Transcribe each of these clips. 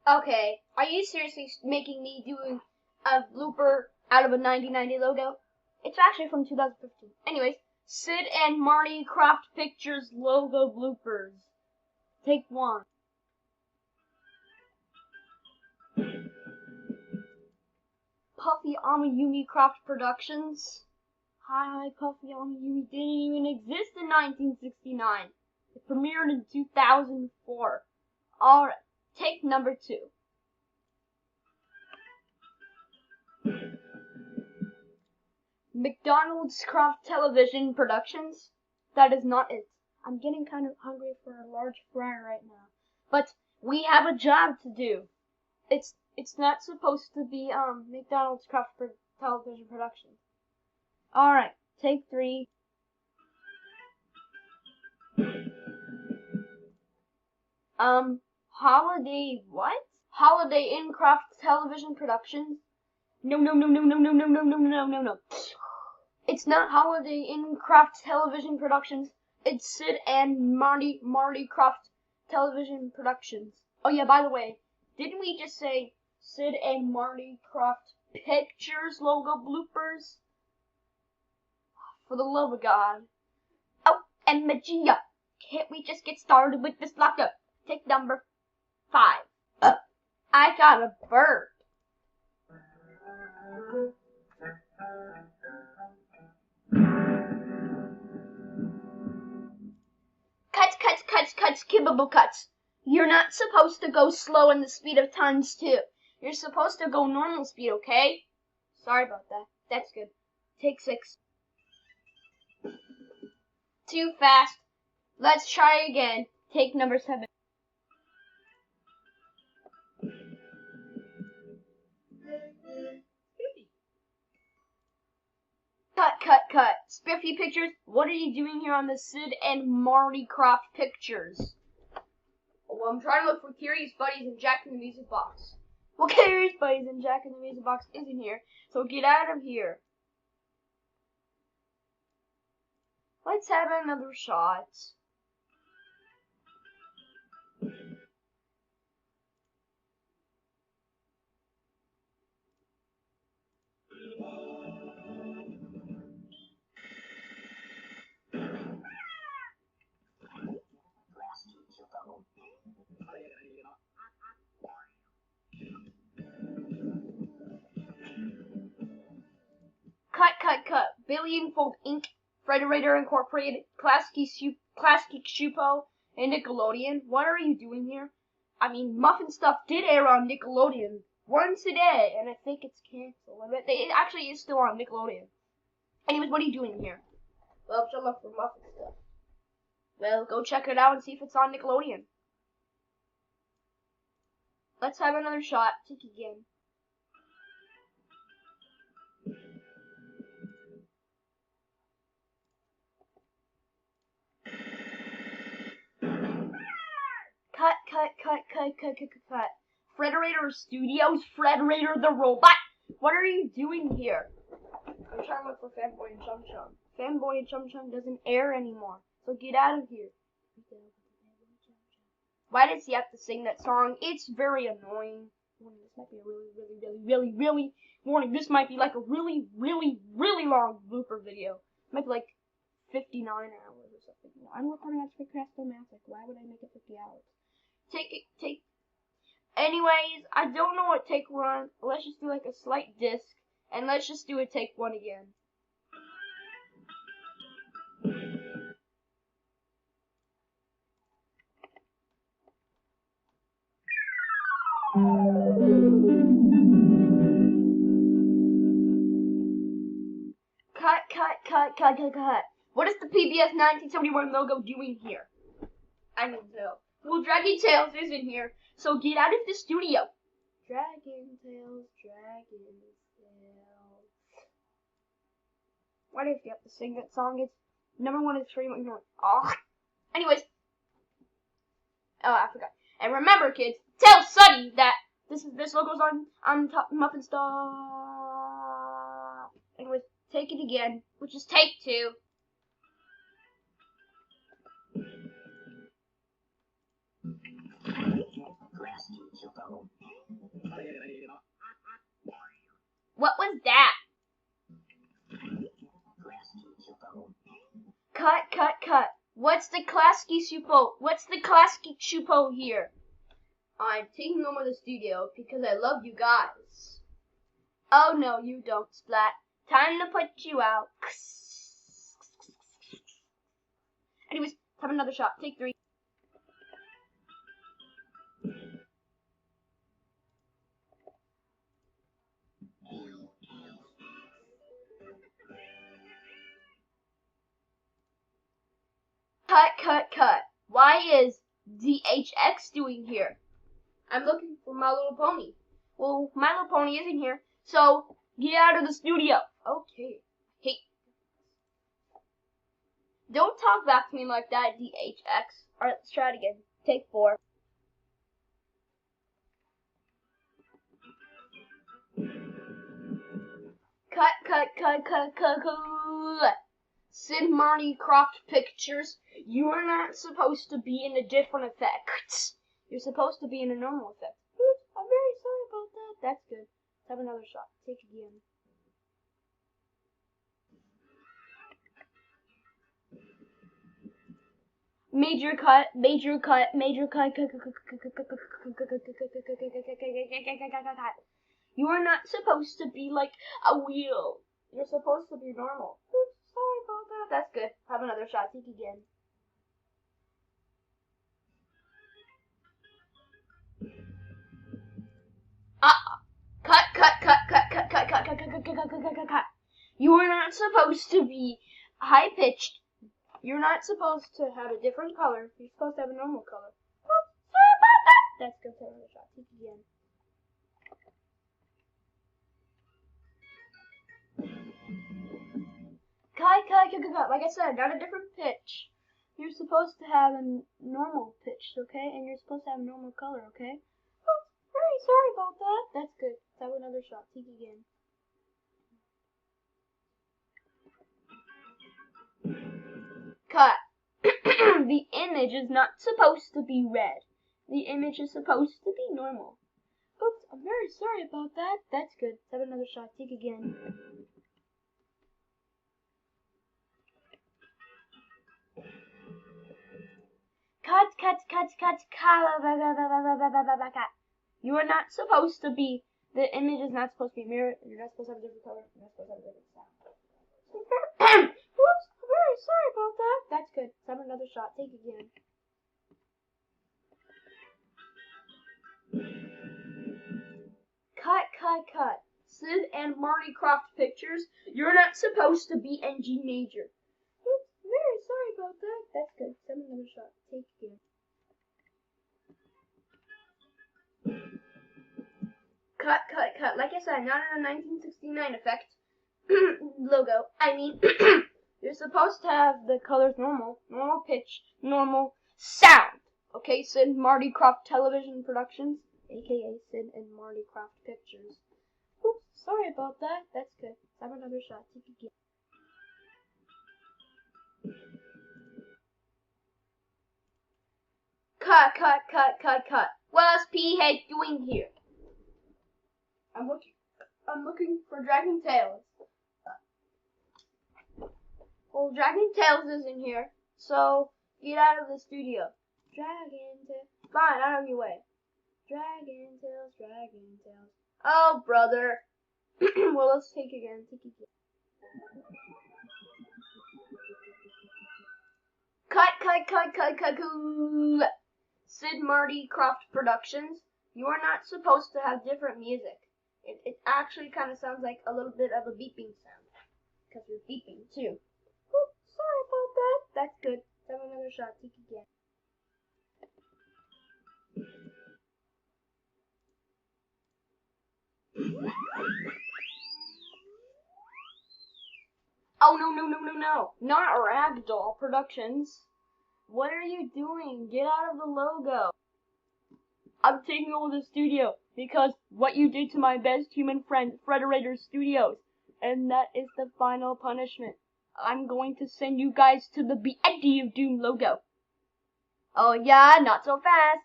Okay, are you seriously making me doing a blooper out of a 1990 logo? It's actually from 2015. Anyways, Sid and Marty Krofft Pictures logo bloopers. Take one. Puffy Amayumi Krofft Productions. Hi, Puffy Amayumi didn't even exist in 1969. It premiered in 2004. Alright, take number 2. McDonald's Krofft Television Productions. That is not it. I'm getting kind of hungry for a large fry right now. But we have a job to do. It's not supposed to be McDonald's Krofft Television Productions. Alright, take 3. Holiday what? Holiday Inn Krofft Television Productions? No. It's not Holiday Inn Krofft Television Productions. It's Sid and Marty Krofft Television Productions. Oh yeah, by the way, didn't we just say Sid and Marty Krofft Pictures logo bloopers? For the love of God. Oh, and Magia, can't we just get started with this lockup? Take number 5. I got a bird. Cuts, kibbable cuts. You're not supposed to go slow in the speed of times 2. You're supposed to go normal speed, okay? Sorry about that. That's good. Take 6. Too fast. Let's try again. Take number 7. Cut. Spiffy Pictures, what are you doing here on the Sid and Marty Krofft Pictures? Well, I'm trying to look for Curious Buddies and Jack in the Music Box. Well, Curious Buddies and Jack in the Music Box isn't here, so get out of here. Let's have another shot. Cut. Billion-Fold Inc., Frederator Incorporated, Plastic Shupo, and Nickelodeon. What are you doing here? I mean, Muffin Stuff did air on Nickelodeon once a day, and I think it's canceled. It actually is still on Nickelodeon. Anyways, what are you doing here? Well, I'm trying to look for Muffin Stuff. Well, go check it out and see if it's on Nickelodeon. Let's have another shot. Take again. Cut. Frederator Studios, Frederator the Robot. What are you doing here? I'm trying to look for Fanboy and Chum Chum. Fanboy and Chum Chum doesn't air anymore, so get out of here. Why does he have to sing that song? It's very annoying. This might be a really warning. This might be like a really long blooper video. It might be like 59 hours or something. I'm recording on Screencast-O-Matic. Why would I make it 50 hours? Take. Anyways, I don't know what take 1. Let's just do like a slight disc, and let's just do a take 1 again. Cut. What is the PBS 1971 logo doing here? I don't know. Well, Dragon Tales isn't here, so get out of the studio. Dragon Tales. Why do you have to sing that song? It's number 1 is pretty much annoying. Oh. Anyways. Oh, I forgot. And remember, kids, tell Sunny that this logo's on top Muffin Stuff. Anyways, take it again, which is take 2. What was that? Cut. What's the Klasky Shupo? What's the Klasky Shupo here? I'm taking over the studio because I love you guys. Oh no, you don't, Splat. Time to put you out. Anyways, have another shot. Take 3. Cut. Why is DHX doing here? I'm looking for My Little Pony. Well, My Little Pony isn't here, so get out of the studio. Okay. Hey. Don't talk back to me like that, DHX. Alright, let's try it again. Take 4. Cut. Sid Marty Krofft Pictures. You are not supposed to be in a different effect. You're supposed to be in a normal effect. Oops, I'm very sorry about that. That's good. Let's have another shot. Take it again. Major cut. You are not supposed to be like a wheel. You're supposed to be normal. Oops, sorry about that. That's good. Have another shot. Take again. Cut. You are not supposed to be high pitched. You're not supposed to have a different color. You're supposed to have a normal color. Oops, sorry about that. That's good. Have another shot. Take again. Cut. Like I said, not a different pitch. You're supposed to have a normal pitch, okay? And you're supposed to have a normal color, okay? Oh, very sorry about that. That's good. Let's have another shot. Take again. Cut. The image is not supposed to be red. The image is supposed to be normal. Oops, I'm very sorry about that. That's good. Let's have another shot. Take again. Cut. You are not supposed to be, the image is not supposed to be mirrored, you're not supposed to have a different color, you're not supposed to have a different sound. Whoops, I'm very sorry about that. That's good. Let's have another shot. Take again. Cut. Sid and Marty Krofft Pictures, you're not supposed to be in G major. Oops, I'm very sorry about that. That's good. Let's have another shot. Take again. Cut. Like I said, not in a 1969 effect logo. I mean, you're supposed to have the colors normal pitch, normal sound. Okay, Sid Marty Krofft Television Productions, aka Sid and Marty Krofft Pictures. Oops, sorry about that. That's good. Let's have another shot. Take again. Cut. What's P-Head doing here? I'm looking for Dragon Tails. Well, Dragon Tails isn't here, so get out of the studio. Dragon Tails. Fine, out of your way. Dragon Tails. Oh, brother. Well, let's take again. Cut. Sid Marty Krofft Productions. You are not supposed to have different music. It actually kind of sounds like a little bit of a beeping sound. Because you're beeping too. Oops, sorry about that. That's good. Let's have another shot. Take again. Oh, no. Not Ragdoll Productions. What are you doing? Get out of the logo. I'm taking over the studio because what you did to my best human friend, Frederator Studios. And that is the final punishment. I'm going to send you guys to the BND of Doom logo. Oh yeah, not so fast.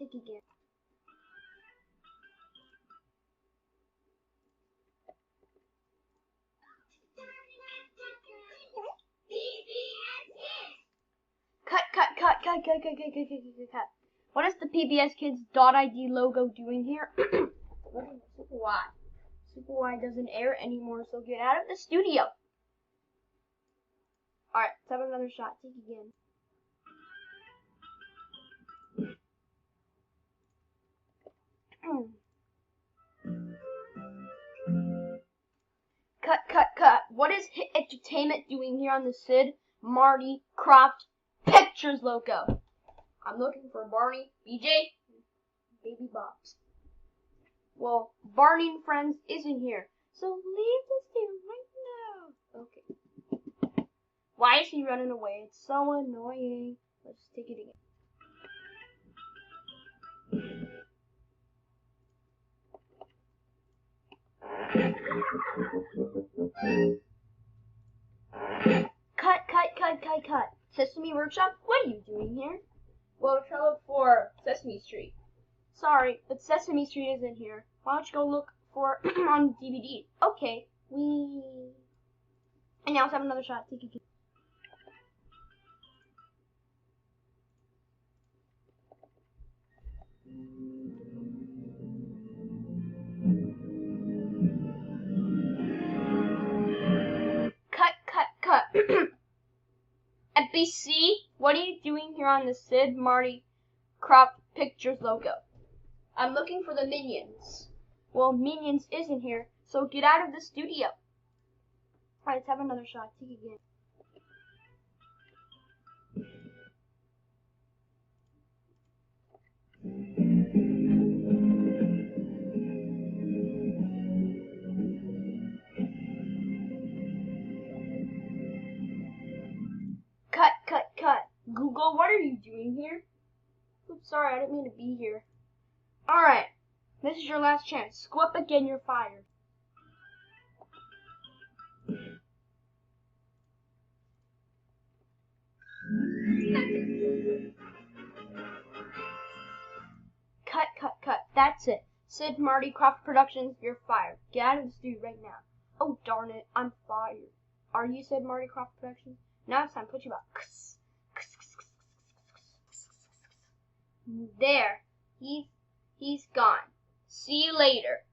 Take again. Cut. What is the PBS Kids.ID logo doing here? Super Y. Super Y doesn't air anymore, so get out of the studio. Alright, let's have another shot. Take again. Cut. What is Hit Entertainment doing here on the Sid, Marty, Krofft Pictures logo? I'm looking for Barney, BJ, Baby Bobs. Well, Barney and Friends isn't here, so leave this here right now. Okay. Why is he running away? It's so annoying. Let's take it again. Cut. Sesame Workshop, what are you doing here? Well, we're trying to look for Sesame Street. Sorry, but Sesame Street isn't here. Why don't you go look for on DVD? Okay, and now let's have another shot. Take it. Cut. FBC, what are you doing here on the Sid, Marty, Krofft Pictures logo? I'm looking for the Minions. Well, Minions isn't here, so get out of the studio. Alright, let's have another shot. Take again. Cut. Google, what are you doing here? Oops, sorry, I didn't mean to be here. Alright, this is your last chance. Screw up again, you're fired. Cut. That's it. Sid, Marty, Krofft Productions, you're fired. Get out of the studio right now. Oh, darn it, I'm fired. Are you Sid, Marty, Krofft Productions? Now it's time to put you out. There. He's gone. See you later.